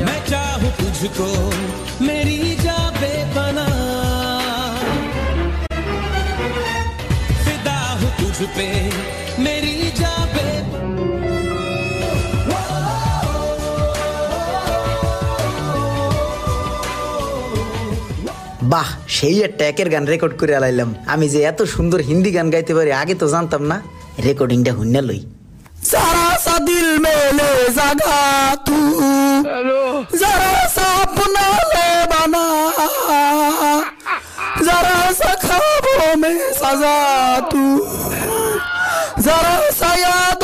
मैं चाहूं तुझको मेरी जा बेपना, फिदा हूं तुझ पे मेरी जा বাহ, সেই একটা একের গান রেকর্ড করে আলাইলাম। আমি যে এত সুন্দর হিন্দি গান গাইতে পারি আগে তো জানতাম না। রেকর্ডিংটা হুন্না লই। जरा सा दिल में ले जगा तू, जरा सा अपना ले बना, जरा सा ख्वाबों में सजा तू, जरा सा याद